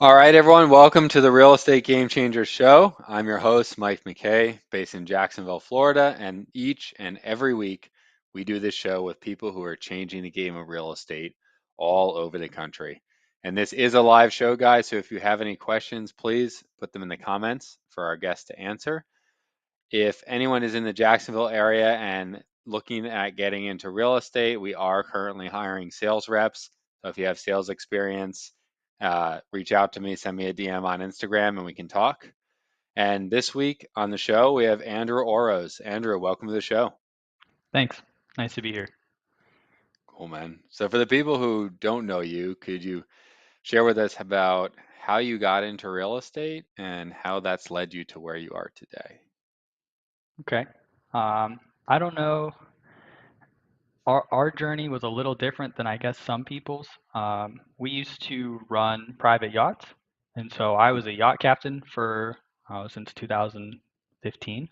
All right, everyone, welcome to the Real Estate Game Changers Show. I'm your host, Mike McKay, based in Jacksonville, Florida, and each and every week we do this show with people who are changing the game of real estate all over the country. And this is a live show, guys, so if you have any questions, please put them in the comments for our guests to answer. If anyone is in the Jacksonville area and looking at getting into real estate, we are currently hiring sales reps. So if you have sales experience, reach out to me, send me a DM on Instagram, and we can talk. And this week on the show, we have Andrew Oros. Andrew, welcome to the show. Thanks. Nice to be here. Cool, man. So for the people who don't know you, could you share with us about how you got into real estate and how that's led you to where you are today? Okay. I don't know. Our journey was a little different than I guess some people's. We used to run private yachts, and so I was a yacht captain for since 2015.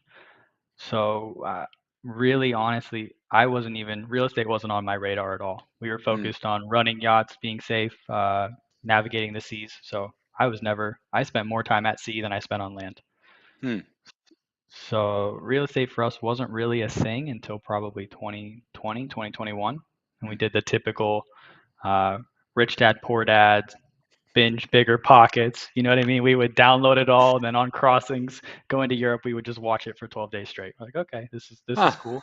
So really, honestly, I wasn't even real estate wasn't on my radar at all. We were Mm, focused on running yachts, being safe, navigating the seas. So I was never. I spent more time at sea than I spent on land. mm, So real estate for us wasn't really a thing until probably 2020, 2021. And we mm. did the typical uh, rich dad, poor dad, binge bigger pockets. You know what I mean? We would download it all, and then on crossings going to Europe, we would just watch it for 12 days straight. Like, okay, this is Huh. cool.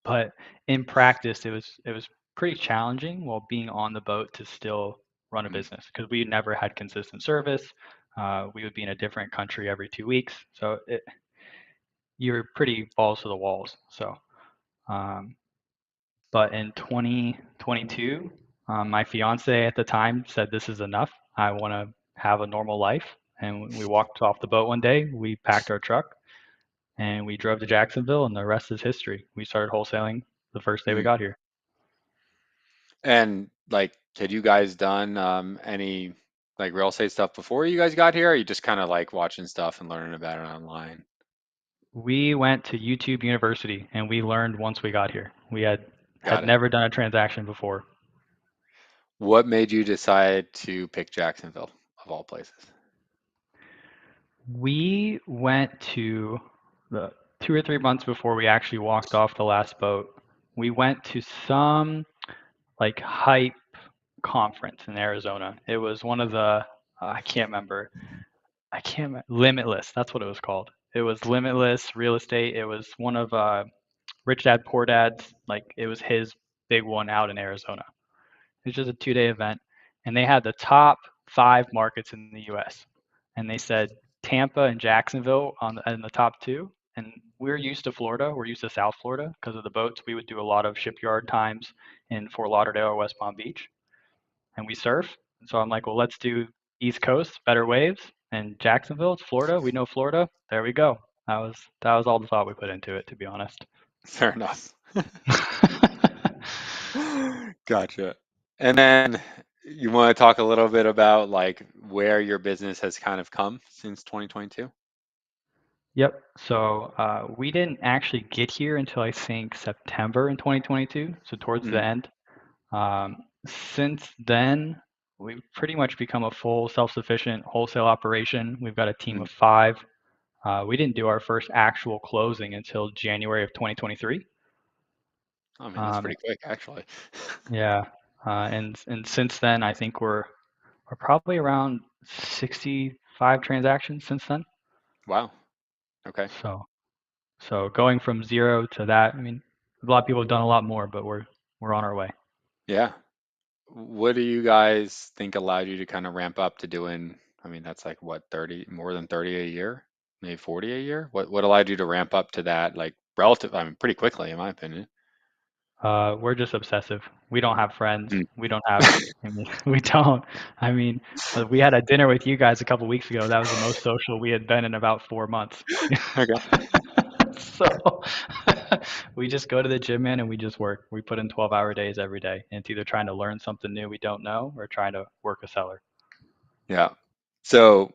But in practice, it was pretty challenging while being on the boat to still run a Mm, business because we never had consistent service. We would be in a different country every 2 weeks, so you're pretty balls to the walls. So, um, but in 2022, my fiance at the time said, "This is enough. I want to have a normal life." And we walked off the boat one day. We packed our truck and we drove to Jacksonville, and the rest is history. We started wholesaling the first day we mm. got here. And like, had you guys done any like real estate stuff before you guys got here? Or you just kind of like watching stuff and learning about it online? We went to YouTube University and we learned once we got here. We had Got it. never done a transaction before. What made you decide to pick Jacksonville of all places? We went to the 2 or 3 months before we actually walked off the last boat. We went to some like hype conference in Arizona. It was one of the I can't remember. Limitless. That's what it was called. It was Limitless Real Estate. It was one of Rich Dad Poor Dad's. Like it was his big one out in Arizona. It was just a 2 day event, and they had the top 5 markets in the U.S. And they said Tampa and Jacksonville in the top two. And we're used to Florida. We're used to South Florida because of the boats. We would do a lot of shipyard times in Fort Lauderdale or West Palm Beach, and we surf. And so I'm like, well, let's do East Coast, better waves, and Jacksonville. It's Florida. We know Florida. There we go. That was all the thought we put into it, to be honest. Fair enough. Gotcha. And then you want to talk a little bit about like where your business has kind of come since 2022? Yep. So we didn't actually get here until I think September in 2022, so towards the Mm, end. Since then, we've pretty much become a full self-sufficient wholesale operation. We've got a team mm. of 5. We didn't do our first actual closing until January of 2023. I mean, that's Um, pretty quick actually. yeah, and since then, I think we're probably around 65 transactions since then. Wow. Okay. So So going from zero to that, I mean, a lot of people have done a lot more, but we're on our way. Yeah. What do you guys think allowed you to kind of ramp up to doing, I mean, that's like what, 30, more than 30 a year? Maybe 40 a year? What allowed you to ramp up to that like relative, I mean, pretty quickly in my opinion. We're just obsessive. We don't have friends. Mm. We don't have. I mean, we don't. I mean, we had a dinner with you guys a couple weeks ago. That was the most social we had been in about 4 months. Okay. So we just go to the gym, man, and we just work. We put in 12-hour days every day, and it's either trying to learn something new we don't know or trying to work a seller. Yeah. So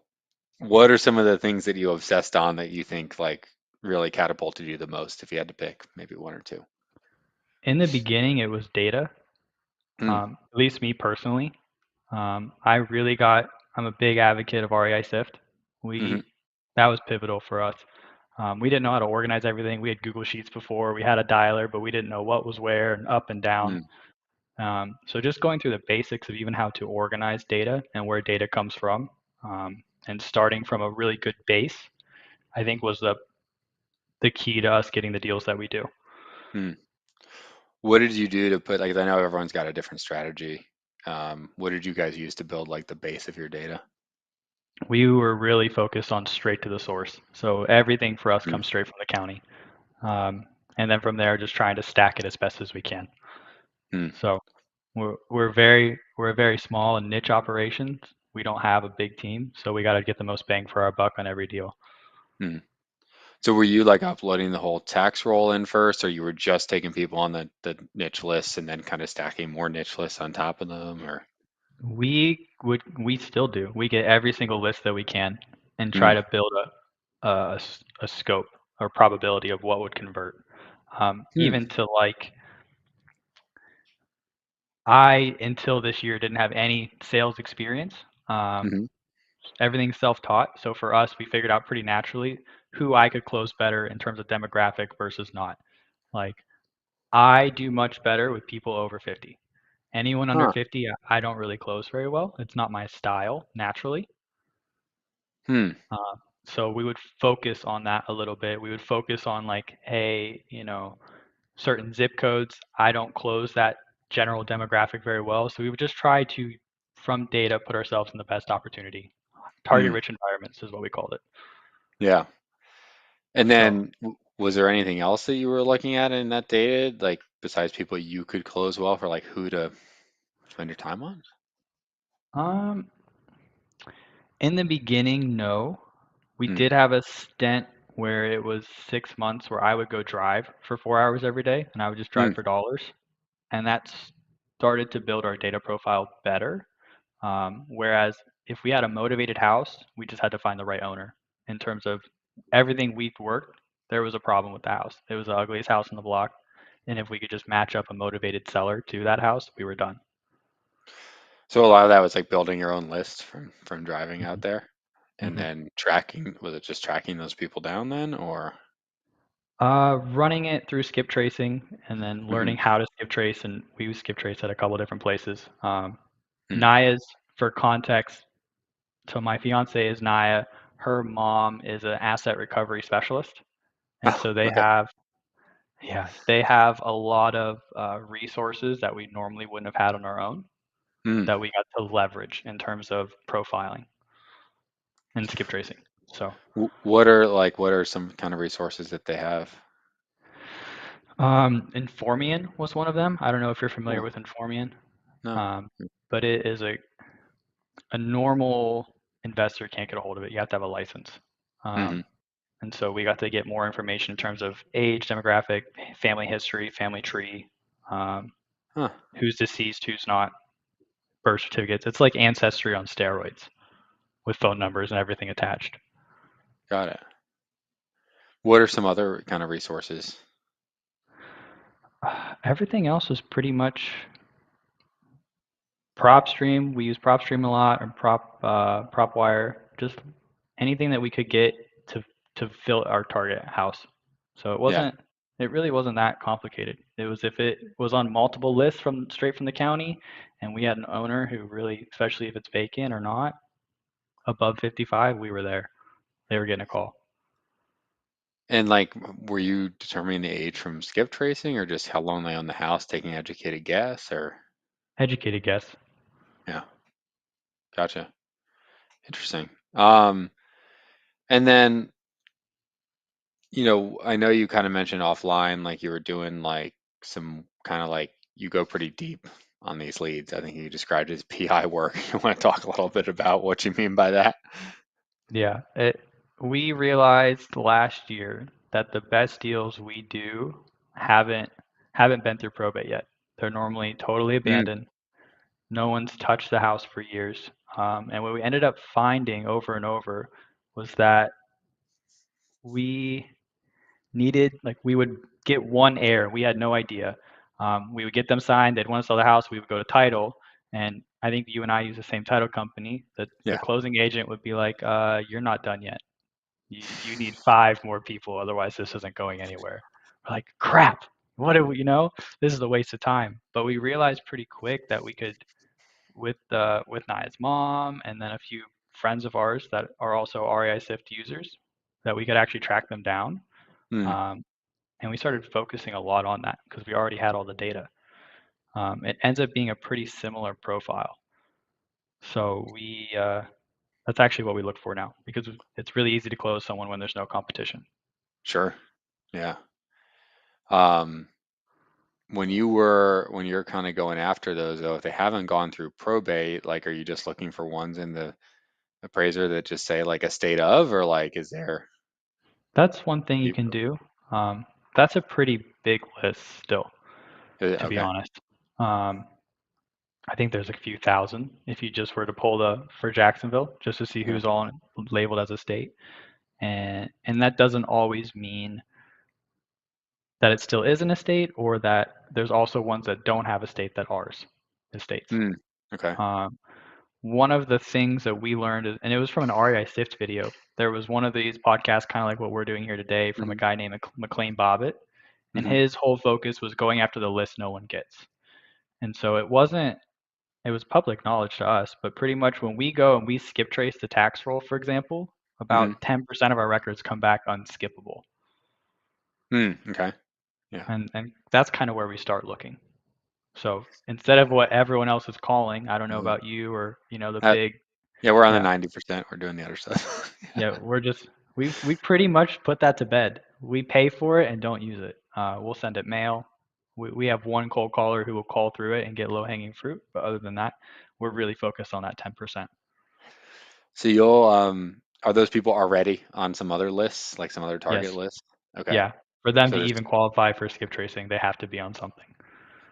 what are some of the things that you obsessed on that you think like really catapulted you the most if you had to pick maybe one or two? In the beginning, it was data. Mm, At least me personally. I'm a big advocate of REI Sift. Hmm. That was pivotal for us. We didn't know how to organize everything. We had Google Sheets before. We had a dialer, but we didn't know what was where and up and down. Mm. So just going through the basics of even how to organize data and where data comes from, and starting from a really good base, I think was the key to us getting the deals that we do. Mm. What did you do to put, like, I know everyone's got a different strategy. What did you guys use to build like the base of your data? We were really focused on straight to the source. So everything for us Mm. comes straight from the county. Um, and then from there, just trying to stack it as best as we can. Mm. So we're a very small and niche operations. We don't have a big team, so we got to get the most bang for our buck on every deal. Mm. So were you like uploading the whole tax roll in first, or you were just taking people on the niche lists and then kind of stacking more niche lists on top of them, or? We still do. We get every single list that we can and try Mm. to build a scope or probability of what would convert. Mm. Even to like I until this year didn't have any sales experience. Um, Hmm. Everything's self-taught. So for us, we figured out pretty naturally who I could close better in terms of demographic versus not. Like I do much better with people over 50. Anyone under Huh. 50, I don't really close very well. It's not my style naturally. Hmm. Uh, so we would focus on that a little bit. We would focus on like, hey, certain zip codes. I don't close that general demographic very well. So we would just try to, from data, put ourselves in the best opportunity. Target Mm. rich environments is what we called it. Yeah. And So then was there anything else that you were looking at in that data, like besides people you could close well, for like who to spend your time on? um, in the beginning, no. We Mm. did have a stint where it was 6 months where I would go drive for 4 hours every day and I would just drive Mm. for dollars. And that started to build our data profile better. Whereas if we had a motivated house, we just had to find the right owner. In terms of everything we worked, there was a problem with the house. It was the ugliest house in the block. And if we could just match up a motivated seller to that house, we were done. So a lot of that was like building your own list from driving out Mhm. there, and Mhm. then tracking. Was it just tracking those people down then, or? Running it through skip tracing and then Hmm. learning how to skip trace, and we use skip trace at a couple different places. Mm. Naya's, for context, so my fiance is Naya. Her mom is an asset recovery specialist, and Oh, so okay. they have a lot of resources that we normally wouldn't have had on our own Mm. that we got to leverage in terms of profiling and skip tracing. So, What are some kind of resources that they have? Informian was one of them. I don't know if you're familiar Oh, with Informian, no. um, but it is a normal investor can't get a hold of it. You have to have a license. Mm-hmm. Um, and so we got to get more information in terms of age, demographic, family history, family tree, um, Huh. who's deceased, who's not, birth certificates. It's like ancestry on steroids with phone numbers and everything attached. Got it. What are some other kind of resources? Everything else is pretty much PropStream. We use PropStream a lot, or PropWire. Just anything that we could get to to fill our target house. So Yeah. it really wasn't that complicated. It was if it was on multiple lists from straight from the county, and we had an owner who really, especially if it's vacant or not, above 55, we were there. They were getting a call. And like, were you determining the age from skip tracing, or just how long they own the house, taking an educated guess, or? Educated guess. Yeah. Gotcha. Interesting. And then, I know you kind of mentioned offline, like you were doing like some kind of like you go pretty deep on these leads. I think you described it as PI work. You want to talk a little bit about what you mean by that? Yeah, we realized last year that the best deals we do haven't haven't been through probate yet. They're normally totally Mm. abandoned. No one's touched the house for years. And what we ended up finding over and over was that we we would get one heir. We had no idea. We would get them signed. They'd want to sell the house. We would go to title, and I think you and I use the same title company. The Yeah. closing agent would be like, you're not done yet. You need five more people, otherwise this isn't going anywhere. We're like, crap. What do we, this is a waste of time. But we realized pretty quick that we could, with Naya's mom and then a few friends of ours that are also REI Sift users, that we could actually track them down. Mm, Um, and we started focusing a lot on that because we already had all the data. It ends up being a pretty similar profile. So that's actually what we look for now because it's really easy to close someone when there's no competition. sure. Yeah. Um, when you're kind of going after those though, if they haven't gone through probate, like, are you just looking for ones in the appraiser that just say like a state of, or like, is there That's one thing you can deeper? do. Um, that's a pretty big list still, to be Okay. honest. Um, I think there's a few thousand if you just were to pull the for Jacksonville just to see Yeah. who's all labeled as a state. And that doesn't always mean that it still is an estate or that there's also ones that don't have a state that are estates. Mm, okay. Um, one of the things that we learned, and it was from an REI Sift video. There was one of these podcasts, kind of like what we're doing here today, from a Hmm. guy named McLean Bobbitt, and Hmm. his whole focus was going after the list no one gets. And so it was public knowledge to us, but pretty much when we go and we skip trace the tax roll, for example, Hmm. about 10% of our records come back unskippable. Mm, okay. Yeah. And that's kind of where we start looking. So instead of what everyone else is calling, I don't know Uh, about you or, the uh, big, yeah, we're on the yeah, 90%. We're doing the other stuff. yeah, we pretty much put that to bed. We pay for it and don't use it. We'll send it mail. We have one cold caller who will call through it and get low hanging fruit, but other than that, we're really focused on that 10%. So you'll are those people already on some other lists, like some other target Yes, lists? Okay. yeah. For them So to there's even qualify for skip tracing, they have to be on something.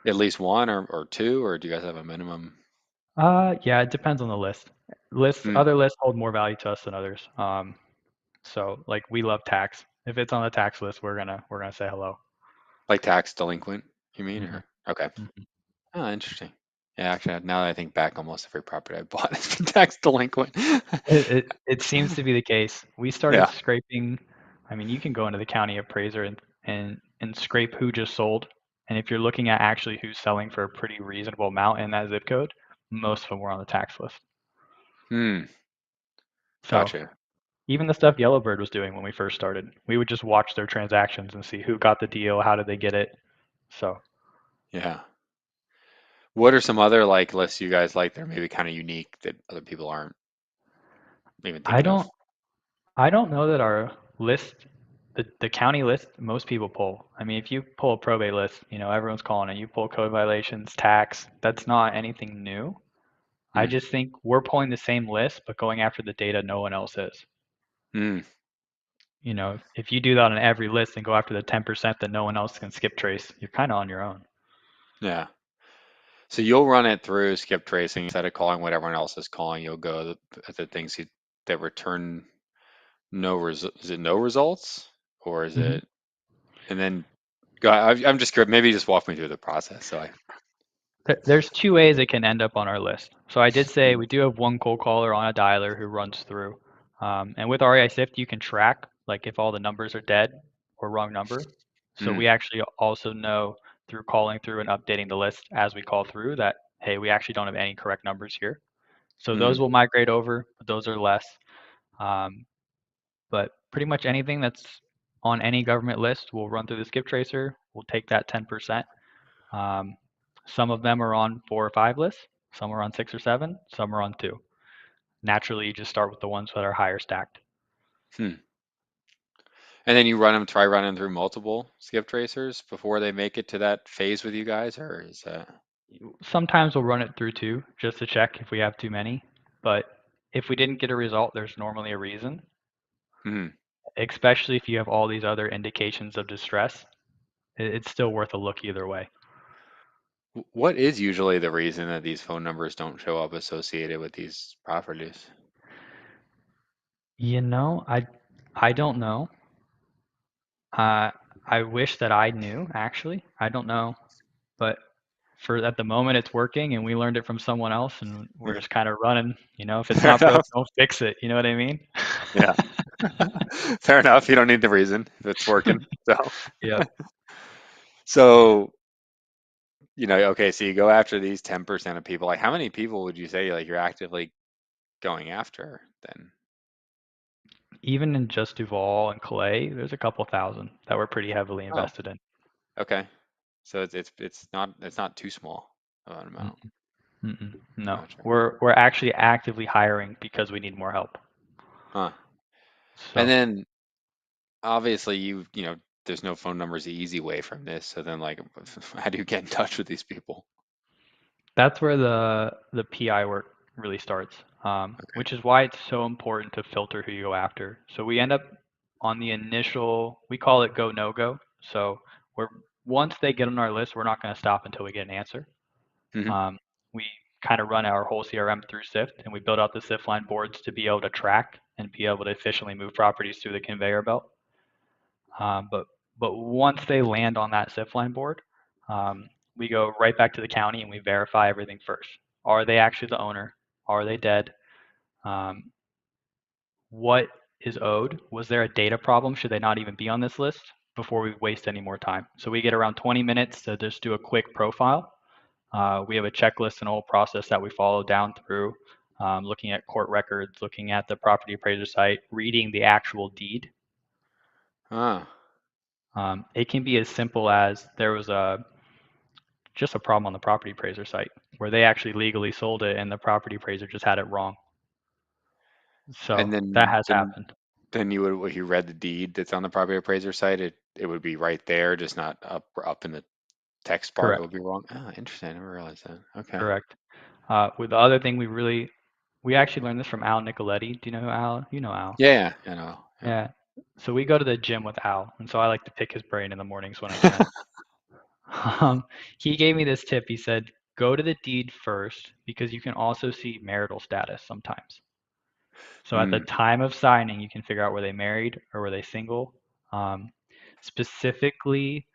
at least one or two, or do you guys have a minimum? Yeah, it depends on the list. Hmm. Other lists hold more value to us than others. So like we love tax. If it's on the tax list, we're gonna say hello. Like tax delinquent, you mean? Hmm. Or okay. Hmm. Oh, interesting. Yeah, actually, now that I think back, almost every property I bought has been tax delinquent. It seems to be the case. We started Yeah. scraping. I mean, you can go into the county appraiser and scrape who just sold. And if you're looking at actually who's selling for a pretty reasonable amount in that zip code, most of them were on the tax list. Hmm. So Gotcha. even the stuff Yellowbird was doing when we first started, we would just watch their transactions and see who got the deal, how did they get it. So Yeah. What are some other like lists you guys like that are maybe kind of unique that other people aren't even I thinking of? don't I don't know that our list, the county list, most people pull. I mean, if you pull a probate list, everyone's calling it. You pull code violations, tax, that's not anything new. I Hmm. just think we're pulling the same list, but going after the data no one else is. Hmm. If you do that on every list and go after the 10% that no one else can skip trace, you're kind of on your own. Yeah. So you'll run it through skip tracing instead of calling what everyone else is calling. You'll go at the things that return no result. Is it no results, or is Mhm. it? And then go. I'm just curious. Maybe just walk me through the process. So I. There's two ways it can end up on our list. So I did say Mm, we do have one cold caller on a dialer who runs through. And with REI Sift, you can track like if all the numbers are dead or wrong number. So mm, we actually also know through calling through and updating the list as we call through that, hey, we actually don't have any correct numbers here. So those mm, will migrate over, but those are less. Um, but pretty much anything that's on any government list will run through the skip tracer. We'll take that 10%. Um, some of them are on 4 or 5 lists, some are on 6 or 7, some are on 2. Naturally, you just start with the ones that are higher stacked. hmm. And then you run them. Try running through multiple skip tracers before they make it to that phase with you guys, or is that? Sometimes we'll run it through 2 just to check if we have too many, but if we didn't get a result, there's normally a reason, Hmm. especially if you have all these other indications of distress. It's still worth a look either way. What is usually the reason that these phone numbers don't show up associated with these properties? You know, I I don't know. Uh, I wish that I knew actually. I don't know, but For at the moment, it's working, and we learned it from someone else, and we're Yeah. just kind of running. If it's Fair not broke, enough. don't fix it. You know what I mean? Yeah. Fair enough. You don't need the reason if it's working. So, Yep. so okay. So you go after these 10% of people. Like, how many people would you say like you're actively going after then? Even in just Duval and Calais, there's a couple thousand that we're pretty heavily Oh, invested in. okay. So it's not too small of an amount. Mm-mm, mm-mm, no, Gotcha. we're actually actively hiring because we need more help. Huh. And So then obviously there's no phone numbers the easy way from this. So then like how do you get in touch with these people? that's where the PI work really starts, Okay. which is why it's so important to filter who you go after. So we end up on the initial, we call it go no go. So we're once they get on our list, we're not going to stop until we get an answer. Hmm. Um, we kind of run our whole CRM through Sift, and we build out the Sift line boards to be able to track and be able to efficiently move properties through the conveyor belt. Um, but but once they land on that zip line board, we go right back to the county and we verify everything first. Are they actually the owner? Are they dead? Um, what is owed? Was there a data problem? Should they not even be on this list? Before we waste any more time. So we get around 20 minutes to just do a quick profile. We have a checklist and a whole process that we follow down through, looking at court records, looking at the property appraiser site, reading the actual deed. Ah. It can be as simple as there was just a problem on the property appraiser site where they actually legally sold it and the property appraiser just had it wrong. So And that then has then happened. then if you read the deed that's on the property appraiser site, it would be right there, just not up in the text part. It Correct. would be wrong. Ah, interesting. I never realized that. Okay. Correct. With the other thing, we actually learned this from Al Nicoletti. Do you know who Al? You know Al. Yeah, yeah, I know. Yeah. So we go to the gym with Al, and so I like to pick his brain in the mornings when I can. Um, he gave me this tip. He said, go to the deed first because you can also see marital status sometimes. So at the Hmm. time of signing, you can figure out were they married or were they single. Um, specifically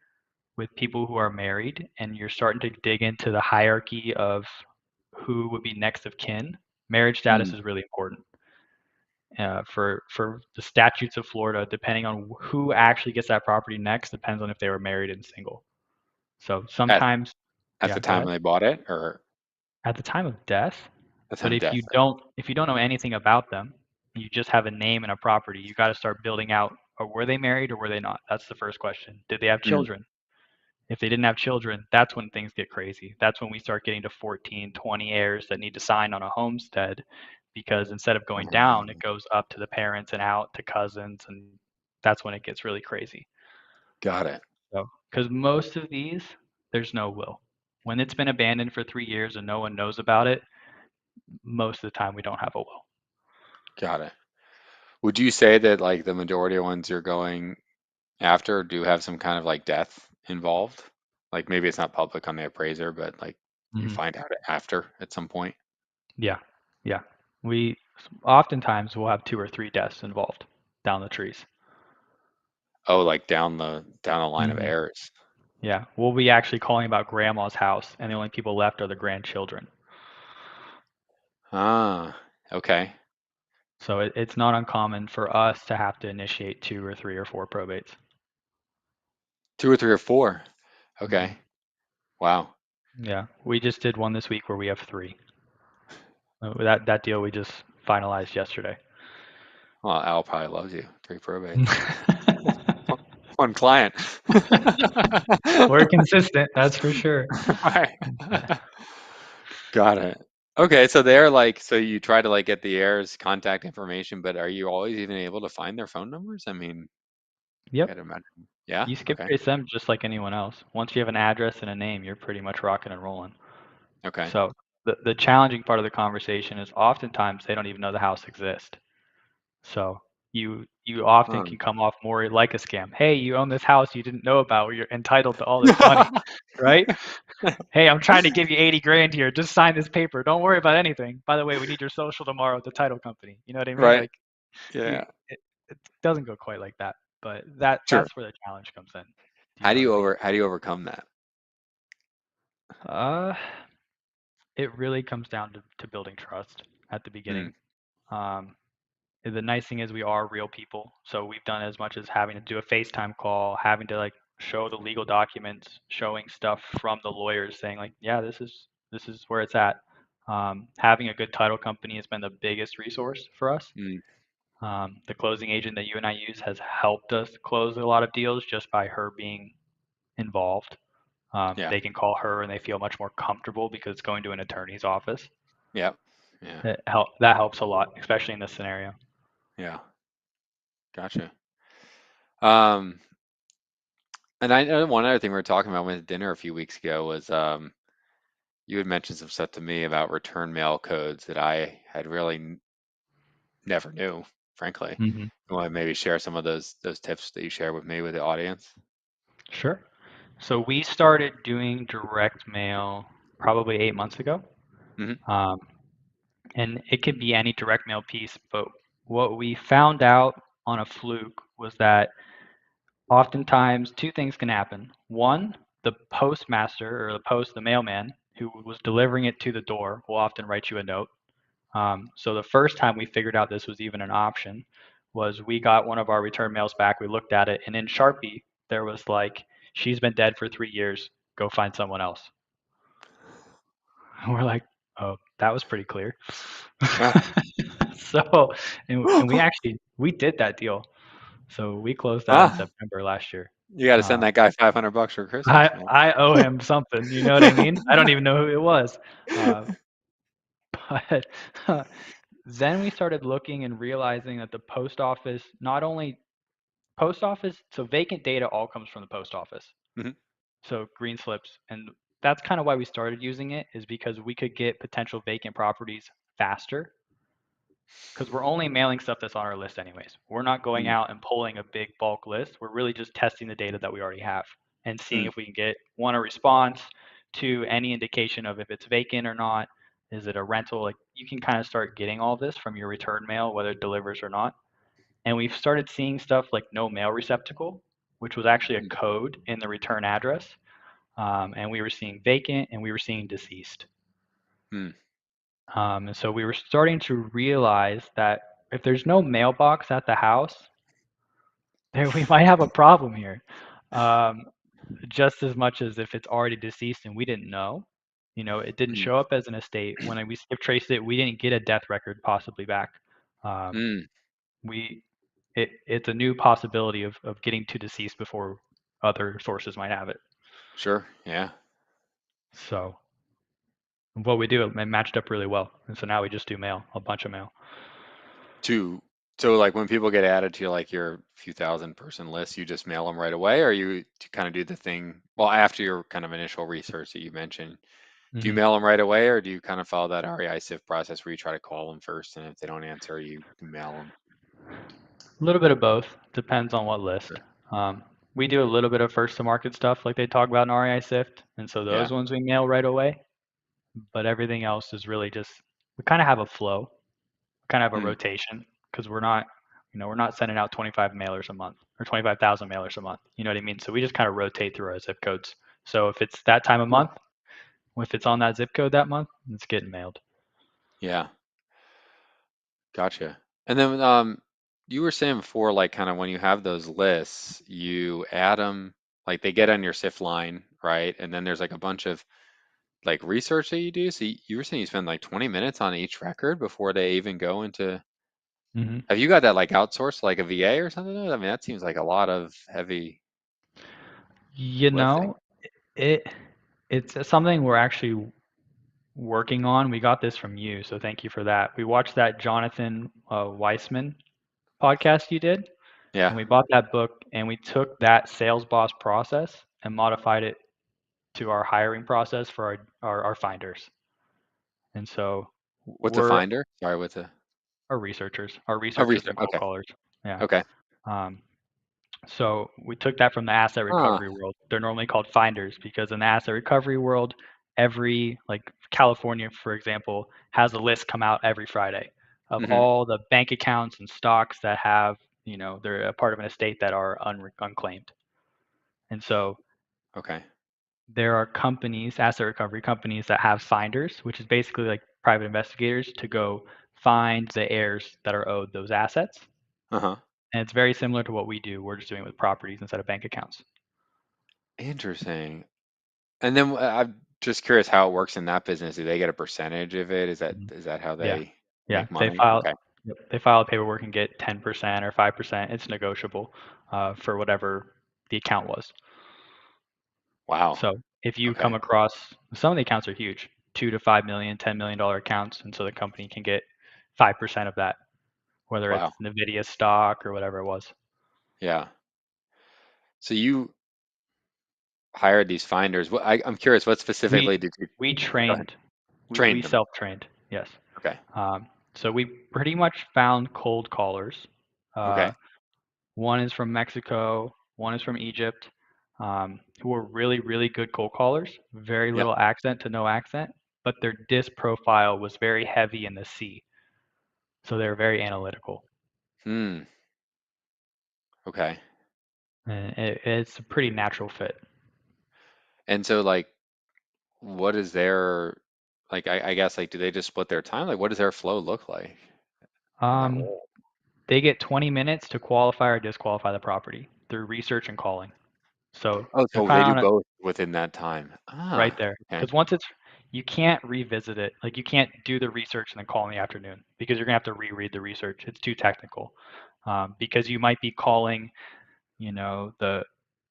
with people who are married, and you're starting to dig into the hierarchy of who would be next of kin. Marriage Hmm. status is really important. For the statutes of Florida, depending on who actually gets that property next, depends on if they were married and single. So At sometimes, at the yeah, go time ahead. when they bought it, or At the time of death, at the but time of death, right? if you don't know anything about them, you just have a name and a property, you got to start building out, or were they married or were they not? That's the first question. Did they have Hmm. children? If they didn't have children, that's when things get crazy. That's when we start getting to 14, 20 heirs that need to sign on a homestead because instead of going down, it Oh, goes up to the parents and out to cousins, and that's when it gets really crazy. got it. So, because most of these, there's no will. When it's been abandoned for 3 years and no one knows about it, most of the time we don't have a will. Got it. Would you say that like the majority of ones you're going after do have some kind of like death involved? Like maybe it's not public on the appraiser, but like you Hmm. find out after at some point. Yeah, yeah. We oftentimes will have two or three deaths involved down the trees. Oh, like down the line of Hmm. heirs. Yeah, we'll be actually calling about grandma's house, and the only people left are the grandchildren. Ah, okay. So it's not uncommon for us to have to initiate two or three or four probates. Two or three or four. Hmm. Okay. Wow. Yeah, we just did one this week where we have three. That deal we just finalized yesterday. Well, Al probably loves you. Three probates. Fun, fun client. We're consistent, that's for sure. Right. But, Got it. Okay, so they're like, so you try to like get the heirs' contact information, but are you always even able to find their phone numbers? I mean, I yep, gotta imagine. Yeah. you skip Okay. trace them just like anyone else. Once you have an address and a name, you're pretty much rocking and rolling. Okay. So the challenging part of the conversation is oftentimes they don't even know the house exists. So you often can Um, come off more like a scam. Hey, you own this house you didn't know about, where you're entitled to all this money, right? Hey, I'm trying to give you 80 grand here. Just sign this paper. Don't worry about anything. By the way, we need your social tomorrow at the title company. You know what I mean? right. Like Yeah. it doesn't go quite like that, but Sure. that's where the challenge comes in. Do you know what I mean? How do you overcome that? Uh, it really comes down to building trust at the Mm, beginning. Um, the nice thing is we are real people, so we've done as much as having to do a FaceTime call, having to like show the legal documents, showing stuff from the lawyers saying like, yeah, this is where it's at. Having a good title company has been the biggest resource for us. mm, The closing agent that you and I use has helped us close a lot of deals just by her being involved. yeah. They can call her and they feel much more comfortable because it's going to an attorney's office. Yeah. Yeah. That helps a lot, especially in this scenario. Yeah. Gotcha. Um, and I know one other thing we were talking about with dinner a few weeks ago was you had mentioned some stuff to me about return mail codes that I had really never knew, frankly. Hmm. You want to maybe share some of those tips that you share with me with the audience? Sure. So we started doing direct mail probably 8 months ago. Hmm. Um, and it could be any direct mail piece, but what we found out on a fluke was that oftentimes two things can happen. One, the postmaster or the mailman who was delivering it to the door will often write you a note. So the first time we figured out this was even an option was we got one of our return mails back. We looked at it, and in Sharpie there was like, "She's been dead for 3 years. Go find someone else." And we're like, "Oh, that was pretty clear." Yeah. So, and we did that deal. So we closed that in Ah, September last year. you got to send Um, that guy $500 for Christmas, I man. I owe him something. You know what I mean? I don't even know who it was. Uh, but then we started looking and realizing that the post office, not only post office, so vacant data all comes from the post office. Hmm. So green slips, and that's kind of why we started using it, is because we could get potential vacant properties faster because we're only mailing stuff that's on our list anyways. We're not going Mm, out and pulling a big bulk list. We're really just testing the data that we already have and seeing mm, if we can get one, a response, two, any indication of if it's vacant or not. Is it a rental? Like you can kind of start getting all this from your return mail, whether it delivers or not. And we've started seeing stuff like no mail receptacle, which was actually a mm, code in the return address. And we were seeing vacant and we were seeing deceased. mm, And so we were starting to realize that if there's no mailbox at the house, there we might have a problem here. Um, just as much as if it's already deceased and we didn't know. You know, it didn't mm, show up as an estate. When we skip traced it, we didn't get a death record possibly back. Um, mm. we it's a new possibility of getting to deceased before other sources might have it. Sure. Yeah. So what we do, it matched up really well. And so now we just do mail, a bunch of mail. To so like when people get added to like your few thousand person list, you just mail them right away, or you to kind of do the thing well after your kind of initial research that you mentioned. Do you Hmm. mail them right away, or do you kind of follow that REI SIF process where you try to call them first, and if they don't answer, you mail them? A little bit of both. Depends on what list. Sure. We do a little bit of first to market stuff like they talk about in REI Sift, and so Yeah. those ones we mail right away. But everything else is really just we kind of have a flow, kind of have a Mm, rotation because we're not sending out 25 mailers a month or 25,000 mailers a month. You know what I mean? So we just kind of rotate through our zip codes. So if it's that time of cool. month, if it's on that zip code that month, it's getting mailed. Yeah. Gotcha. And then you were saying before, like kind of when you have those lists, you add them, like they get on your SIF line, right? And then there's like a bunch of like research that you do. So you were saying you spend like 20 minutes on each record before they even go into. Hmm. Have you got that like outsourced, like a VA or something? I mean, that seems like a lot of heavy You lifting. know, it it's something we're actually working on. We got this from you, so thank you for that. We watched that Jonathan Weissman podcast you did, Yeah. and we bought that book and we took that sales boss process and modified it to our hiring process for our finders. And so What's a we're finder? Sorry, what's a our a researchers research? and cold Okay. callers. Yeah. Okay. Um, so we took that from the asset Huh. recovery world. They're normally called finders because in the asset recovery world, every like California, for example, has a list come out every Friday of Hmm. all the bank accounts and stocks that have, they're a part of an estate that are unclaimed. And so Okay. there are companies, asset recovery companies, that have finders, which is basically like private investigators to go find the heirs that are owed those assets. Uh-huh. And it's very similar to what we do. We're just doing it with properties instead of bank accounts. Interesting. And then I'm just curious how it works in that business. Do they get a percentage of it? Is that Mhm. is that how Yeah. they Yeah. make money? Okay. They file paperwork and get 10% or 5%. It's negotiable for whatever the account was. Wow. So if you come Okay. across, some of the accounts are huge, 2 to 5 million, $10 million accounts, and so the company can get 5% of that, whether it's Wow. Nvidia stock or whatever it was. Yeah. So you hired these finders. I'm curious, what specifically We did you we go ahead. trained, we Train them? self-trained, yes. Okay. So we pretty much found cold callers. Uh, Okay. One is from Mexico, one is from Egypt, who are really, really good cold callers, very Yep. little accent to no accent, but their disc profile was very heavy in the sea. So they're very analytical. Hmm. Okay. And it's a pretty natural fit. And so like what is their like I guess like do they just split their time? Like what does their flow look like in that Um, role? they get 20 minutes to qualify or disqualify the property through research and calling. So Oh, they're so kind they of do on it both within that time. right Ah, there. okay. Because once it's, you can't revisit it. Like you can't do the research and then call in the afternoon because you're gonna have to reread the research. It's too technical. Because you might be calling,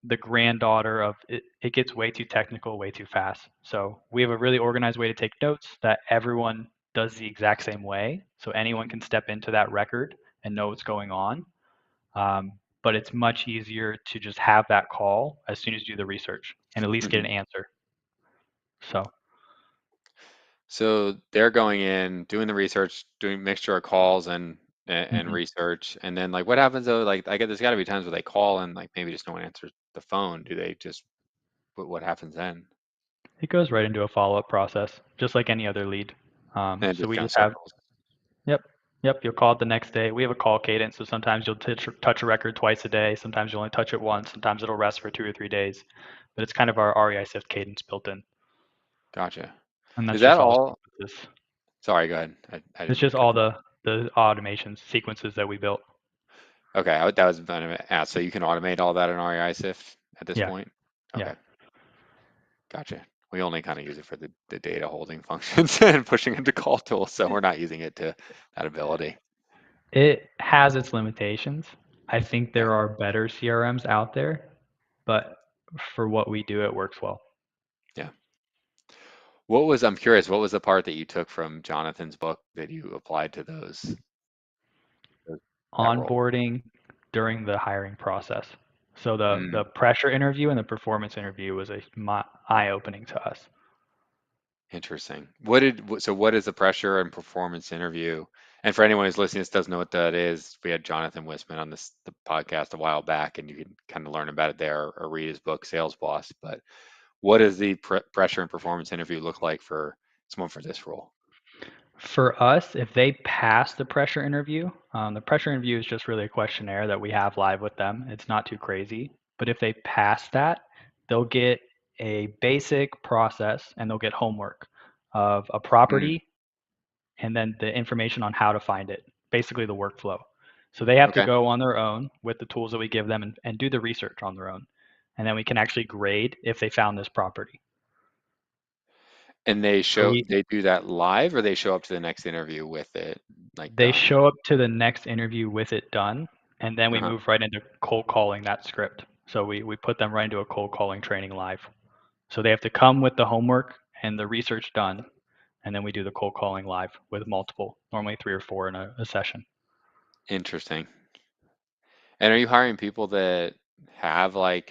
the granddaughter of it. It gets way too technical, way too fast. So we have a really organized way to take notes that everyone does the exact same way, so anyone can step into that record and know what's going on. But it's much easier to just have that call as soon as you do the research and at least get Hmm. an answer. So So they're going in, doing the research, doing mixture of calls and mhm. research, and then like what happens though? Like I get there's got to be times where they call and like maybe just no one answers the phone. Do they just what happens then? It goes right into a follow-up process, just like any other lead. And it So just we kind of just have, circles. yep, yep, you'll call it the next day. We have a call cadence, so sometimes you'll touch a record twice a day. Sometimes you only touch it once. Sometimes it'll rest for 2 or 3 days. But it's kind of our REI Sift cadence built in, Gotcha. and Is that's that just all the all? sequences. Sorry, go ahead. I It's didn't mean just to cut all you off. the automation sequences that we built. Okay, that was going to ask. So you can automate all that in REI SIF at this Yeah, point? yeah. Okay, gotcha. We only kind of use it for the data holding functions and pushing into call tools, so we're not using it to that ability. It has its limitations. I think Yeah, there are better CRMs out there, but for what we do, it works well. yeah. I'm curious, what was the part that you took from Jonathan's book that you applied to those that role? Onboarding during the hiring process. So the Mm, pressure interview and the performance interview was eye-opening to us. interesting. So what is the pressure and performance interview? And for anyone who's listening, this doesn't know what that is. We had Jonathan Wisman on the podcast a while back, and you can kind of learn about it there or read his book, Sales Boss. But what does the pressure and performance interview look like for someone for this role? For us, if they pass the pressure interview is just really a questionnaire that we have live with them. It's not too crazy. But if they pass that, they'll get a basic process and they'll get homework of a Mm, property and then the information on how to find it, basically the workflow. So they have to okay. go on their own with the tools that we give them and do the research on their own. And then we can actually grade if they found this property. And So they do that live or they show up to the next interview with it like they done? show up to the next interview with it done, and then we Uh-huh. move right into cold calling that script. So we put them right into a cold calling training live. So they have to come with the homework and the research done, and then we do the cold calling live with multiple, normally 3 or 4 in a session. Interesting. And are you hiring people that have like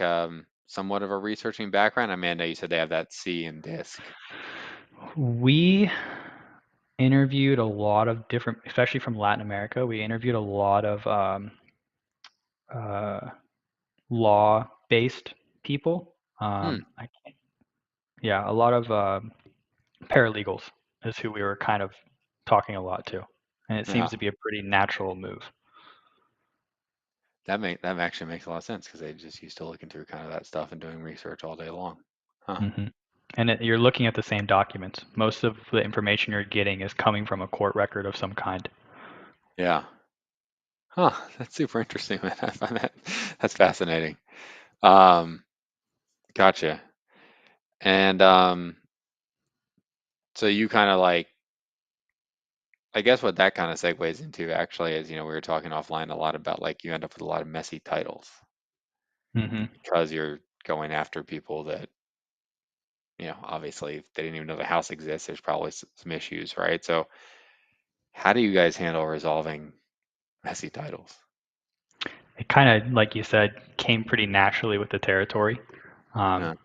somewhat of a researching background? Amanda, you said they have that C in disc. We interviewed a lot of different, especially from Latin America. We interviewed a lot of uh, law-based people. Hmm. Yeah, a lot of paralegals is who we were kind of talking a lot to, and it seems Yeah, to be a pretty natural move. that actually makes a lot of sense because they just used to looking through kind of that stuff and doing research all day long. Huh. hmm And you're looking at the same documents. Most of the information you're getting is coming from a court record of some kind. Yeah. Huh. That's super interesting, man. I find that's fascinating. Um, gotcha. And so you kind of like, I guess what that kind of segues into actually is, we were talking offline a lot about like you end up with a lot of messy titles hmm because you're going after people that, obviously if they didn't even know the house exists, there's probably some issues, right? So how do you guys handle resolving messy titles? It kind of, like you said, came pretty naturally with the territory. Um, Yeah.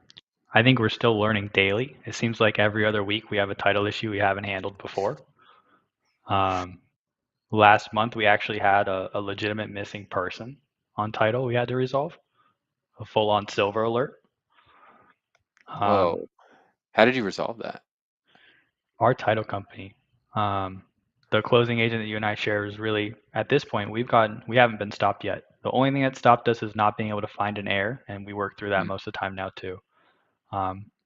I think we're still learning daily. It seems like every other week we have a title issue we haven't handled before. Um, Last month we actually had a legitimate missing person on title we had to resolve, a full-on silver alert. Um, Whoa. How did you resolve that? our title company, um, the closing agent that you and I share is really, at this point, we haven't been stopped yet. The only thing that stopped us is not being able to find an error, and we work through that Hmm. most of the time now too.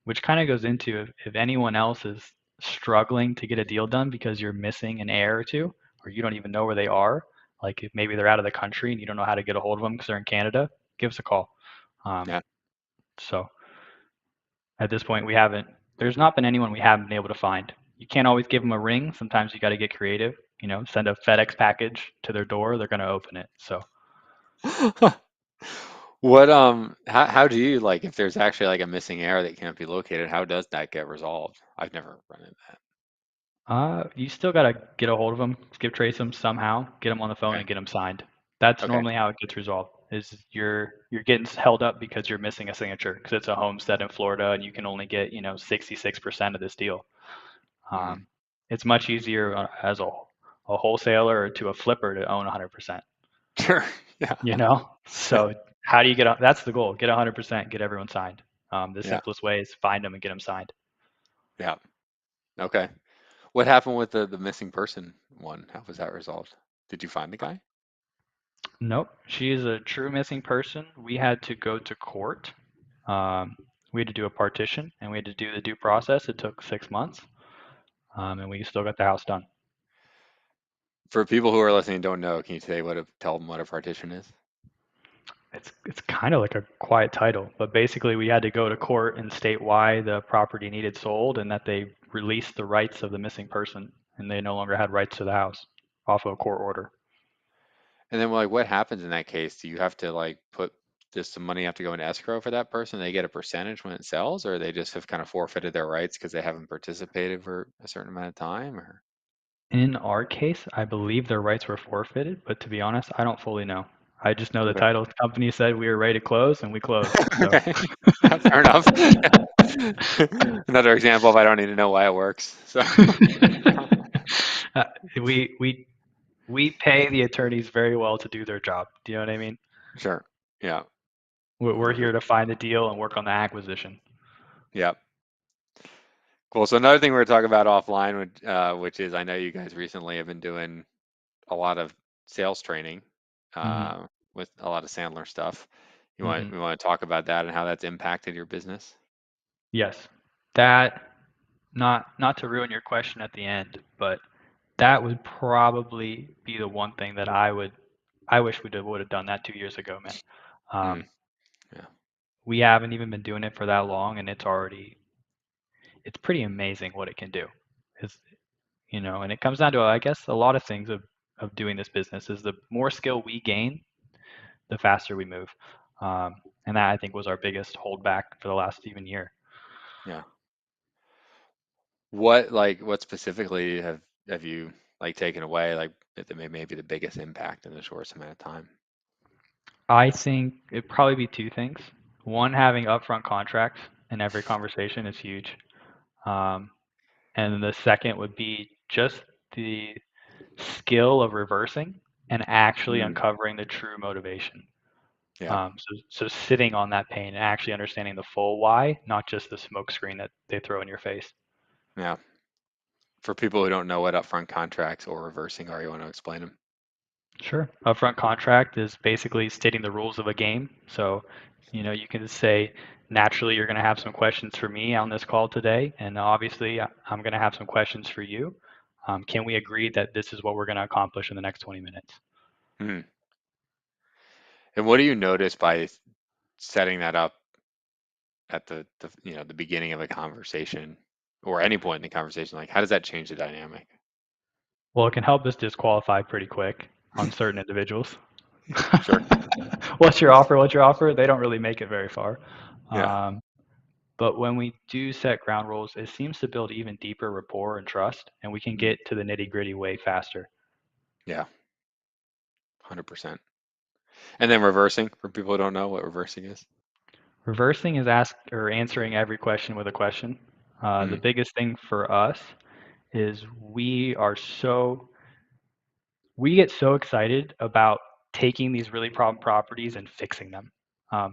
Which kind of goes into if anyone else is struggling to get a deal done because you're missing an heir or two, or you don't even know where they are, like if maybe they're out of the country and you don't know how to get a hold of them because they're in Canada, give us a call. Um, Yeah. so at this point, there's not been anyone we haven't been able to find. You can't always give them a ring. Sometimes you got to get creative, send a FedEx package to their door, they're going to open it. So How do you like if there's actually like a missing error that can't be located, how does that get resolved? I've never run into that. You still gotta get a hold of them, skip trace them somehow, get them on the phone Okay. and get them signed. That's Okay. normally how it gets resolved. Is you're getting held up because you're missing a signature because it's a homestead in Florida and you can only get 66% of this deal. Hmm. Um, it's much easier as a wholesaler or to a flipper to own 100%. Sure. Yeah. Yeah. So how do you that's the goal? Get 100%, get everyone signed. The Yeah. simplest way is find them and get them signed. Yeah. Okay. What happened with the missing person one? How was that resolved? Did you find the guy? Nope, she is a true missing person. We had to go to court. Um, we had to do a partition and we had to do the due process. It took 6 months, and we still got the house done. For people who are listening and don't know, can you tell them what a partition is? It's kind of like a quiet title, but basically we had to go to court and state why the property needed sold and that they released the rights of the missing person and they no longer had rights to the house off of a court order. And then like what happens in that case? Do you have to like put just some money have to go in escrow for that person? They get a percentage when it sells, or they just have kind of forfeited their rights because they haven't participated for a certain amount of time, or In our case, I believe their rights were forfeited, but to be honest, I don't fully know. I just know the okay. title company said we were ready to close and we closed. So Okay. Yeah, fair enough. Another example of I don't need to know why it works. So uh, we pay the attorneys very well to do their job. Do you know what I mean? sure. Yeah. We're Okay. here to find the deal and work on the acquisition. Yeah. Cool. So another thing we're talking about offline, which is I know you guys recently have been doing a lot of sales training hmm with a lot of Sandler stuff. hmm We want to talk about that and how that's impacted your business. Yes, that not to ruin your question at the end, but that would probably be the one thing that I wish would have done that 2 years ago, man. Mm, Um, yeah. we haven't even been doing it for that long, and it's pretty amazing what it can do. It's, and it comes down to I guess a lot of things of doing this business is the more skill we gain, the faster we move. Um, and that I think was our biggest holdback for the last even year. Yeah. What specifically have you like taken away like that may be the biggest impact in the shortest amount of time? I think it'd probably be two things. One, having upfront contracts in every conversation is huge. Um, and the second would be just the skill of reversing and actually Mm, uncovering the true motivation. yeah. So sitting on that pain and actually understanding the full why, not just the smoke screen that they throw in your face. Yeah. For people who don't know what upfront contracts or reversing are, you want to explain them? Sure. Upfront contract is basically stating the rules of a game. So, you can say, naturally, you're going to have some questions for me on this call today, and obviously, I'm going to have some questions for you. Can we agree that this is what we're going to accomplish in the next 20 minutes? Hmm. And what do you notice by setting that up at the beginning of a conversation or any point in the conversation? Like, how does that change the dynamic? Well, it can help us disqualify pretty quick on certain individuals. Sure. What's your offer? What's your offer? They don't really make it very far. Yeah. Um, but when we do set ground rules, it seems to build even deeper rapport and trust, and we can Mm. get to the nitty gritty way faster. Yeah. 100%. And then reversing for people who don't know what reversing is. Reversing is ask or answering every question with a question. The Mm. biggest thing for us is we get so excited about taking these really problem properties and fixing them.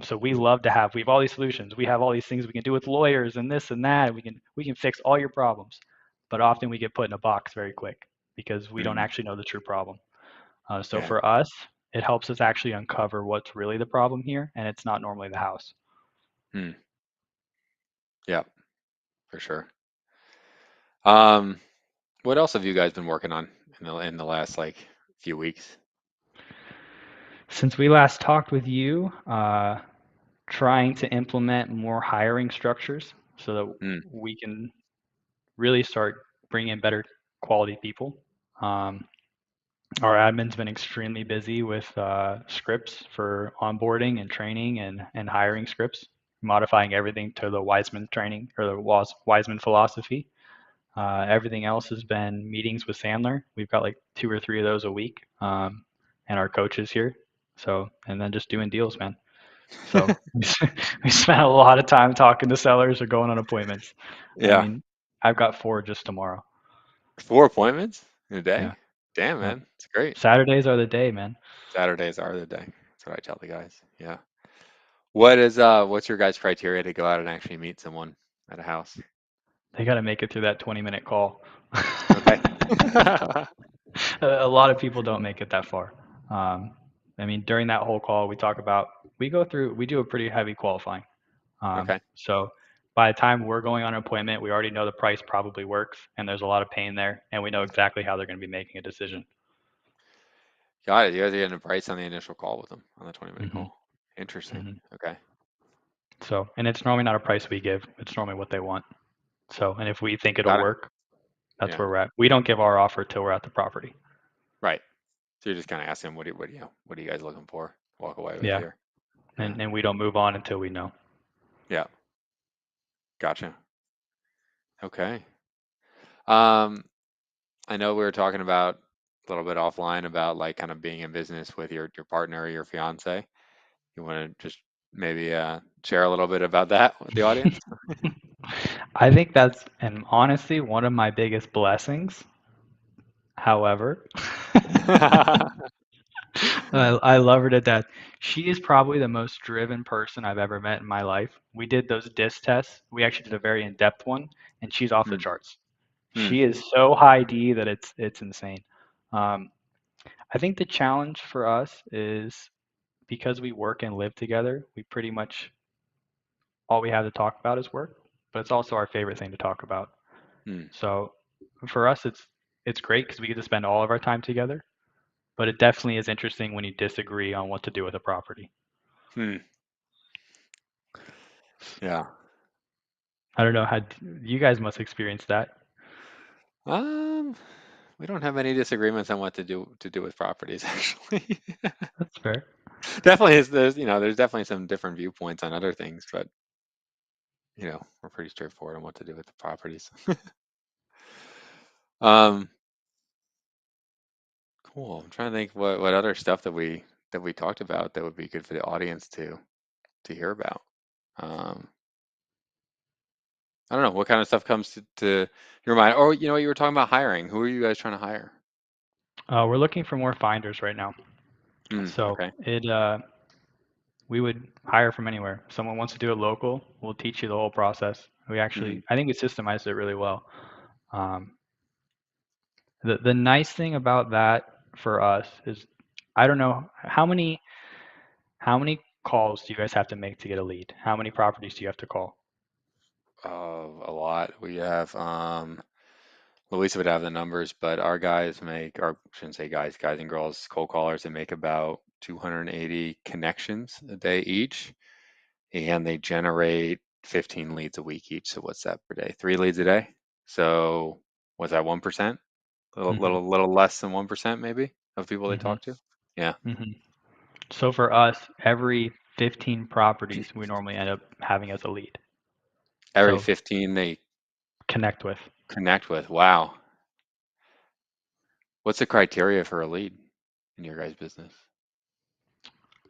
So we have all these solutions. We have all these things we can do with lawyers and this and that. We can fix all your problems, but often we get put in a box very quick because we don't Mm. actually know the true problem. So Yeah. for us, it helps us actually uncover what's really the problem here, and it's not normally the house. Mm. Yeah, for sure. Um, what else have you guys been working on in the last like few weeks? Since we last talked with you, trying to implement more hiring structures so that Mm. we can really start bringing in better quality people. Um, our admin's been extremely busy with scripts for onboarding and training and hiring scripts, modifying everything to the Wiseman training or the Wiseman philosophy. Everything else has been meetings with Sandler. We've got like 2 or 3 of those a week, and our coaches here. So, and then just doing deals, man. So we spent a lot of time talking to sellers or going on appointments. I Yeah. mean, I've got 4 just tomorrow. 4 appointments in a Yeah. day? Damn, Yeah. man. It's great. Saturdays are the day, man. Saturdays are the day. That's what I tell the guys. Yeah. What's your guys' criteria to go out and actually meet someone at a house? They got to make it through that 20-minute call. Okay. A lot of people don't make it that far. Um, I mean, during that whole call, we do a pretty heavy qualifying. Okay. So by the time we're going on an appointment, we already know the price probably works, and there's a lot of pain there, and we know exactly how they're going to be making a decision. Got it. You guys are getting a price on the initial call with them on the 20-minute hmm call. Interesting. hmm Okay. So, and it's normally not a price we give; it's normally what they want. So, and if we think it'll Got it. work, that's Yeah. where we're at. We don't give our offer till we're at the property. Right. So you're just kind of asking what are you guys looking for? Walk away with Yeah, here. Yeah. and we don't move on until we know. Yeah. Gotcha. Okay. Um, I know we were talking about a little bit offline about like kind of being in business with your partner or your fiance. You want to just maybe share a little bit about that with the audience? I think that's, and honestly, one of my biggest blessings. However, I love her to death. She is probably the most driven person I've ever met in my life. We did those DIS tests. We actually did a very in-depth one, and she's off the Hmm. charts. Hmm. She is so high D that it's insane. Um, I think the challenge for us is because we work and live together, we pretty much all we have to talk about is work, but it's also our favorite thing to talk about. Hmm. So for us, it's great because we get to spend all of our time together. But it definitely is interesting when you disagree on what to do with a property. Hmm. Yeah. I don't know how you guys must experience that. Um, we don't have any disagreements on what to do with properties, actually. That's fair. Definitely is there's definitely some different viewpoints on other things, but we're pretty straightforward on what to do with the properties. Um, cool. I'm trying to think what other stuff that we talked about that would be good for the audience to hear about. Um, I don't know what kind of stuff comes to your mind. Or you were talking about hiring. Who are you guys trying to hire? We're looking for more finders right now. Hmm. So Okay. we would hire from anywhere. If someone wants to do it local, we'll teach you the whole process. Hmm. I think we systemized it really well. Um, the nice thing about that for us is I don't know how many calls do you guys have to make to get a lead? How many properties do you have to call? A lot. We have Luisa would have the numbers, but our guys make, or I shouldn't say guys, guys and girls, cold callers, they make about 280 connections a day each, and they generate 15 leads a week each. So what's that per day? 3 leads a day. So what's that, 1%? Hmm. Little less than 1% maybe of people they Hmm. talk to. Yeah. Hmm. So for us, every 15 properties we normally end up having as a lead. Every So 15 they connect with. connect with. Wow. What's the criteria for a lead in your guys' business?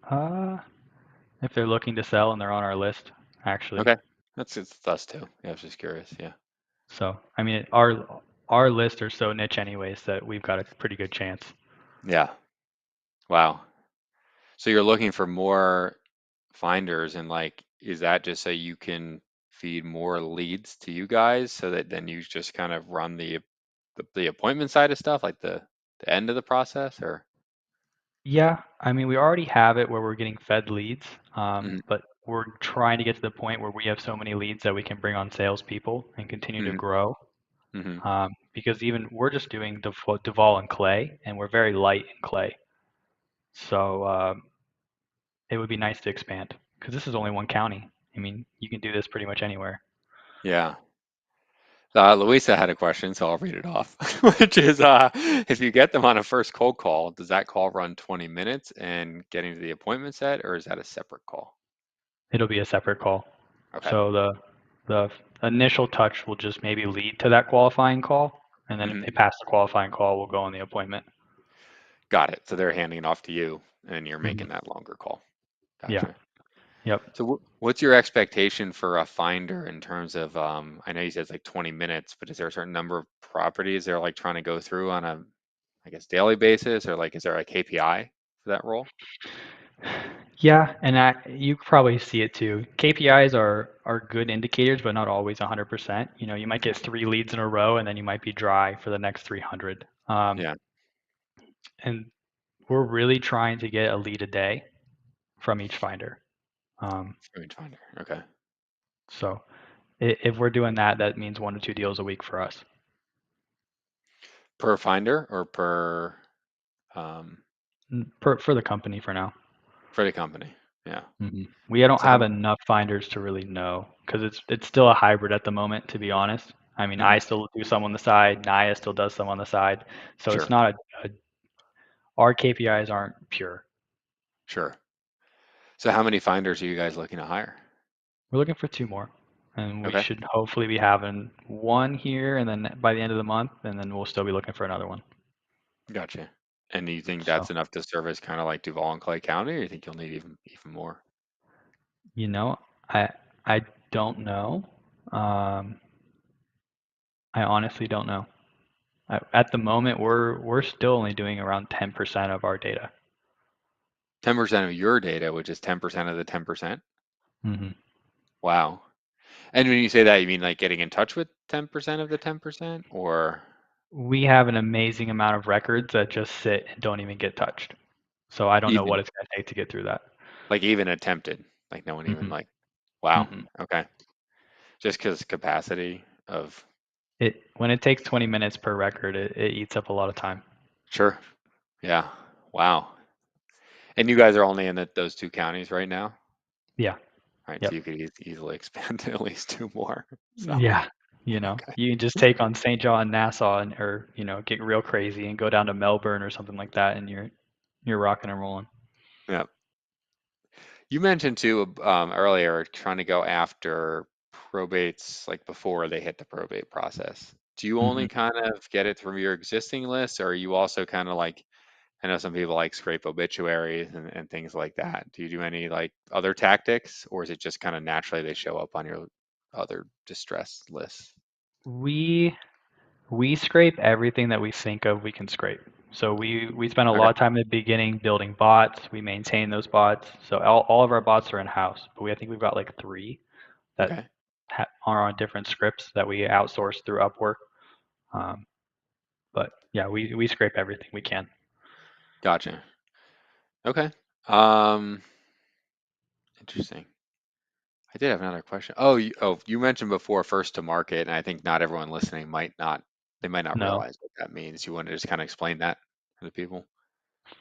Uh, if they're looking to sell and they're on our list, actually. Okay. That's it's us too. Yeah, I was just curious. Yeah. So I mean, our lists are so niche anyways that we've got a pretty good chance. Yeah. Wow. So you're looking for more finders and like, is that just so you can feed more leads to you guys so that then you just kind of run the appointment side of stuff, like the end of the process or? Yeah, I mean, we already have it where we're getting fed leads, Hmm. but we're trying to get to the point where we have so many leads that we can bring on salespeople and continue to Hmm. grow. Hmm. Because even we're just doing Duval and clay, and we're very light in clay. So it would be nice to expand because this is only one county. I mean, you can do this pretty much anywhere. Yeah. Louisa had a question, so I'll read it off, which is if you get them on a first cold call, does that call run 20 minutes and getting to the appointment set, or is that a separate call? It'll be a separate call. Okay. So the initial touch will just maybe lead to that qualifying call, and then if Hmm. they pass the qualifying call, we'll go on the appointment. Got it. So they're handing it off to you, and you're Hmm. making that longer call. Yeah. Gotcha. Yep. So what's your expectation for a finder in terms of, I know you said it's like 20 minutes, but is there a certain number of properties they're like trying to go through on a, I guess, daily basis, or like, is there a KPI for that role? Yeah, and you probably see it too. KPIs are good indicators, but not always 100%. You know, you might get Yeah. 3 leads in a row, and then you might be dry for the next 300. Yeah. And we're really trying to get a lead a day from each finder. Um, Image finder. Okay. so if we're doing that, that means 1 to 2 deals a week for us. Per finder or um, For the company for now. for the company? Yeah. We don't So how? have enough finders to really know because it's still a hybrid at the moment, to be honest. I mean, I Mhm. still do some on the side, Naya still does some on the side, so it's Sure. not our KPIs aren't pure. Sure. So how many finders are you guys looking to hire? We're looking for 2 more, and we Okay. should hopefully be having one here, and then by the end of the month, and then we'll still be looking for another one. Gotcha. And do you think So, that's enough to service kind of like Duval and Clay County, or you think you'll need even more? you know, I I don't know. Um, I honestly don't know. At the moment, we're still only doing around 10% of our data. 10% of your data, which is 10% of the 10%? Hmm. Wow. And when you say that, you mean like getting in touch with 10% of the 10%, or We have an amazing amount of records that just sit and don't even get touched. So I don't know what even it's going to take to get through that. like even attempted? Like no one even Hmm. like, wow. Hmm. Okay. Just because capacity of, When it takes 20 minutes per record, it eats up a lot of time. sure. Yeah. Wow. And you guys are only in those two counties right now, Yeah. right? So Yep. you could easily expand to at least two more. So, Yeah. okay. You can just take on St. John, Nassau, or get real crazy and go down to Melbourne or something like that, and you're rocking and rolling. Yeah. You mentioned too earlier trying to go after probates like before they hit the probate process. Do you Hmm. only kind of get it through your existing list, or are you also kind of like, I know some people like scrape obituaries and things like that. Do you do any like other tactics, or is it just kind of naturally they show up on your other distress lists? We We scrape everything that we think of we can scrape. So we spend a lot Okay. of time at the beginning building bots. We maintain those bots. So all of our bots are in house, but I think we've got like 3 that Okay. are on different scripts that we outsource through Upwork. Um, but yeah, we scrape everything we can. Gotcha. Okay. Interesting. I did have another question. Oh, you mentioned before first to market, and I think not everyone listening they might not No. realize what that means. You want to just kind of explain that to the people?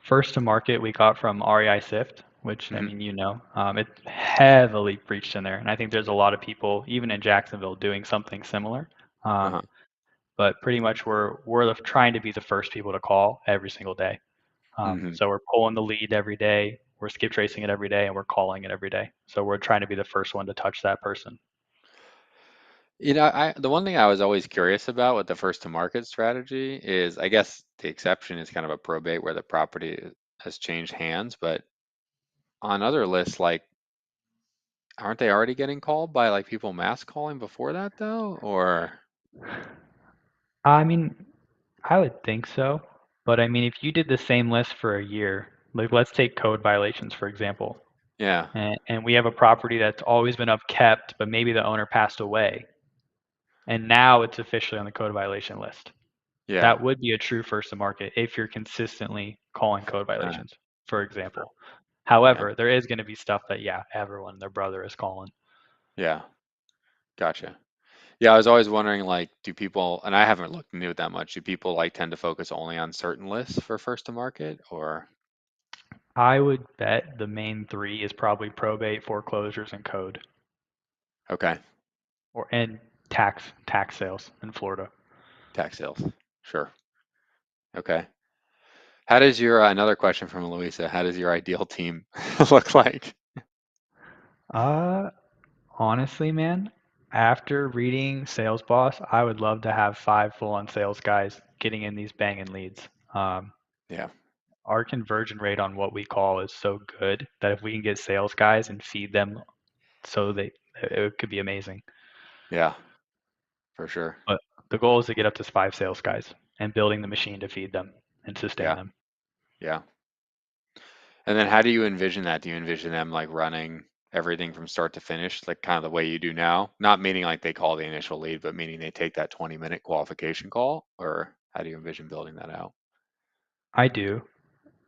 First to market, we got from REI Sift, which I Hmm. mean, it's heavily preached in there. And I think there's a lot of people, even in Jacksonville, doing something similar. Uh-huh. But pretty much we're trying to be the first people to call every single day. Hmm. So we're pulling the lead every day, we're skip tracing it every day, and we're calling it every day. So we're trying to be the first one to touch that person. The one thing I was always curious about with the first to market strategy is, I guess the exception is kind of a probate where the property has changed hands, but on other lists, like, aren't they already getting called by like people mass calling before that though? Or I mean, I would think so. But I mean, if you did the same list for a year, like let's take code violations, for example, yeah, and we have a property that's always been upkept, but maybe the owner passed away, and now it's officially on the code violation list. yeah, That would be a true first to market if you're consistently calling code uh, violations, for sure, example. yeah, However, there is going to be stuff that, yeah, everyone, their brother is calling. yeah, gotcha. Yeah, I was always wondering, like, do people, and I haven't looked into it that much, do people like tend to focus only on certain lists for first to market or I would bet the main three is probably probate, foreclosures, and code, okay, or and tax sales in Florida. tax sales? Sure. Okay. How does your another question from Louisa, how does your ideal team look like? Uh, Honestly, man, after reading Sales Boss, I would love to have 5 full-on sales guys getting in these banging leads. Um, Yeah, our conversion rate on what we call is so good that if we can get sales guys and feed them, so it could be amazing. yeah, for sure. But the goal is to get up to 5 sales guys and building the machine to feed them and sustain Yeah, them. yeah. And then how do you envision that? Do you envision them like running everything from start to finish, like kind of the way you do now? Not meaning like they call the initial lead, but meaning they take that 20-minute qualification call, or how do you envision building that out? I do.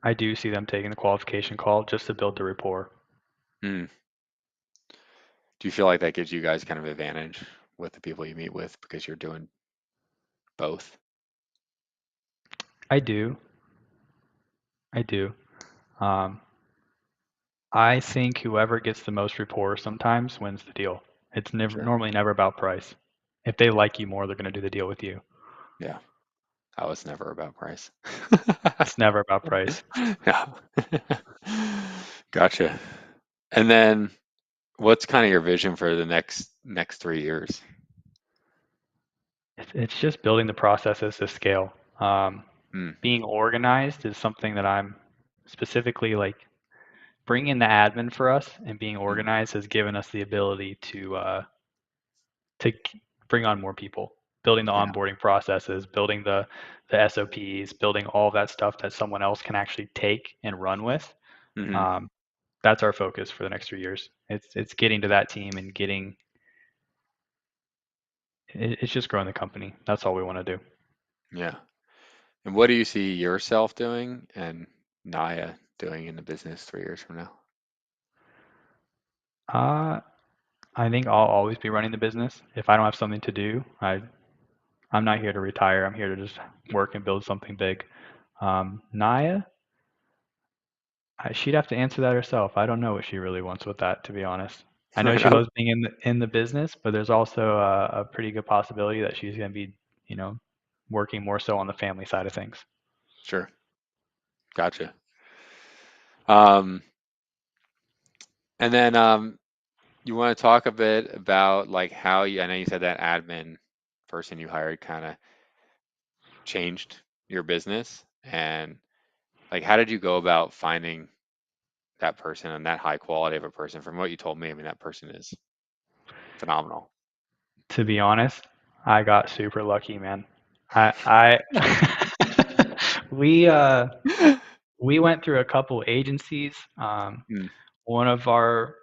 I do see them taking the qualification call just to build the rapport. Hmm. Do you feel like that gives you guys kind of advantage with the people you meet with because you're doing both? I do. I do. Um, I think whoever gets the most rapport sometimes wins the deal. It's Sure. normally never about price. If they like you more, they're going to do the deal with you. Yeah. Oh, it's never about price. It's never about price. Yeah. Gotcha. And then what's kind of your vision for the next 3 years? It's just building the processes to scale. Hmm. Being organized is something that I'm specifically like bringing the admin for us and being Hmm. organized has given us the ability to bring on more people, building the Yeah. onboarding processes, building the SOPs, building all of that stuff that someone else can actually take and run with. Hmm. Um, that's our focus for the next 3 years. It's getting to that team and it's just growing the company. That's all we want to do. Yeah. And what do you see yourself doing and Naya doing in the business 3 years from now? Uh, I think I'll always be running the business. If I don't have something to do, I'm not here to retire. I'm here to just work and build something big. Naya, she'd have to answer that herself. I don't know what she really wants with that, to be honest. I know Right she on. loves being in the business, but there's also a pretty good possibility that she's going to be, you know, working more so on the family side of things. Sure. Gotcha. Um, and then you want to talk a bit about like how you, I know you said that admin person you hired kind of changed your business and like how did you go about finding that person and that high quality of a person? From what you told me, I mean that person is phenomenal. To be honest, I got super lucky, man. I we uh we went through a couple agencies. Mm, One of our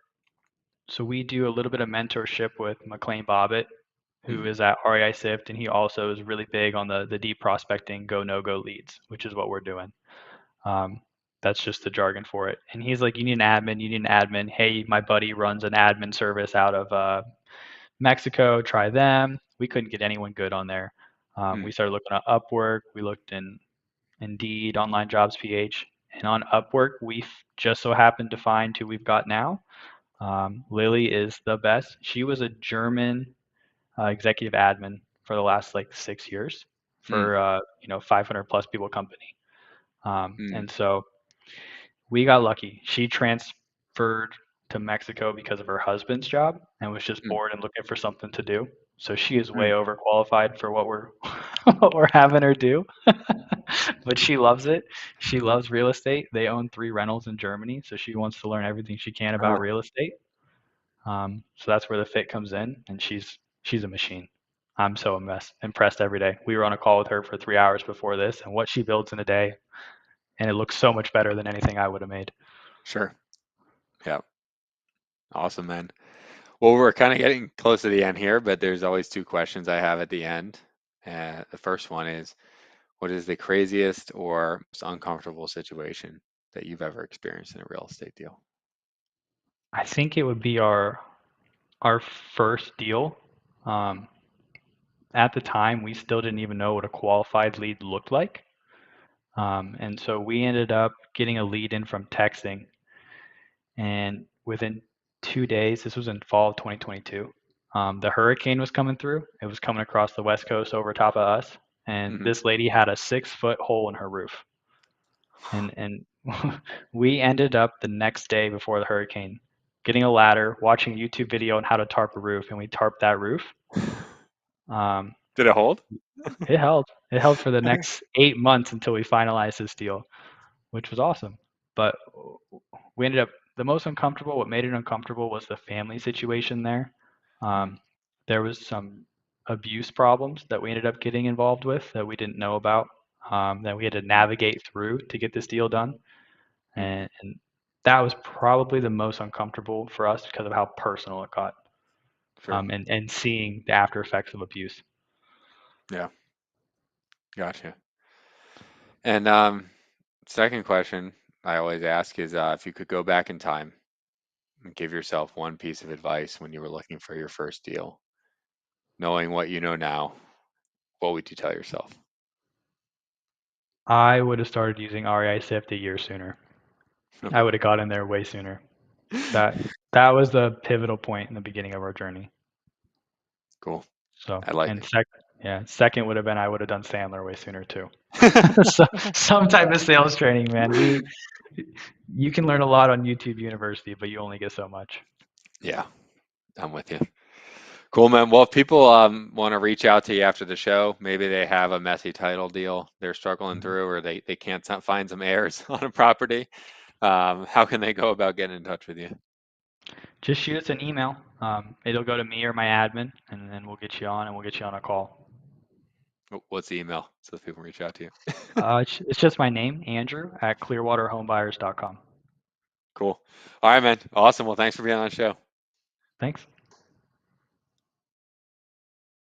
So we do a little bit of mentorship with McLean Bobbitt, who mm, is at REI Sift, and he also is really big on the deep prospecting go no go leads, which is what we're doing. Um, That's just the jargon for it. And he's like, you need an admin, you need an admin. Hey, my buddy runs an admin service out of Mexico. Try them. We couldn't get anyone good on there. We Mm, started looking at Upwork. We looked in Indeed, Online Jobs PH, and on Upwork, we just so happened to find who we've got now. Lily is the best. She was a German executive admin for the last like 6 years mm, for 500 plus people company. mm, And so we got lucky. She transferred to Mexico because of her husband's job and was just mm, bored and looking for something to do. So she is way mm. overqualified for what we're what we're having her do. But she loves it. She loves real estate. They own 3 rentals in Germany, so she wants to learn everything she can about Oh, real estate. So that's where the fit comes in, and she's a machine. I'm so impressed every day. We were on a call with her for 3 hours before this, and what she builds in a day, and it looks so much better than anything I would have made. sure. Yeah. Awesome, man. Well, we're kind of getting close to the end here, but there's always two questions I have at the end. The first one is, what is the craziest or most uncomfortable situation that you've ever experienced in a real estate deal? I think it would be our first deal. Um, at the time, we still didn't even know what a qualified lead looked like. And so we ended up getting a lead in from texting. And within 2 days, this was in fall of 2022, the hurricane was coming through. It was coming across the West Coast over top of us. And Hmm. this lady had a 6 foot hole in her roof. And we ended up the next day before the hurricane getting a ladder, watching a YouTube video on how to tarp a roof. And we tarped that roof. Um, Did it hold? it held. It held for the next 8 months until we finalized this deal, which was awesome. But we ended up the most uncomfortable. What made it uncomfortable was the family situation there. Mm, Um, there was some abuse problems that we ended up getting involved with that we didn't know about. That we had to mm, navigate through to get this deal done, mm, and that was probably the most uncomfortable for us because of how personal it got, sure. and seeing the after effects of abuse. Yeah, gotcha. And second question I always ask is, if you could go back in time and give yourself one piece of advice when you were looking for your first deal, knowing what you know now, what would you tell yourself? I would have started using REI Sift a year sooner. I would have got in there way sooner. That that was the pivotal point in the beginning of our journey. Cool. So, I like and second would have been I would have done Sandler way sooner too. So, some type of sales training, man. You can learn a lot on YouTube University, but you only get so much. Yeah, I'm with you. Cool, man. Well, if people want to reach out to you after the show, maybe they have a messy title deal they're struggling Mhm. through, or they can't find some heirs on a property. How can they go about getting in touch with you? Just shoot us an email. It'll go to me or my admin, and then we'll get you on and we'll get you on a call. What's the email so that people can reach out to you? It's just my name, Andrew at clearwaterhomebuyers.com. Cool. All right, man. Awesome. Well, thanks for being on the show. Thanks.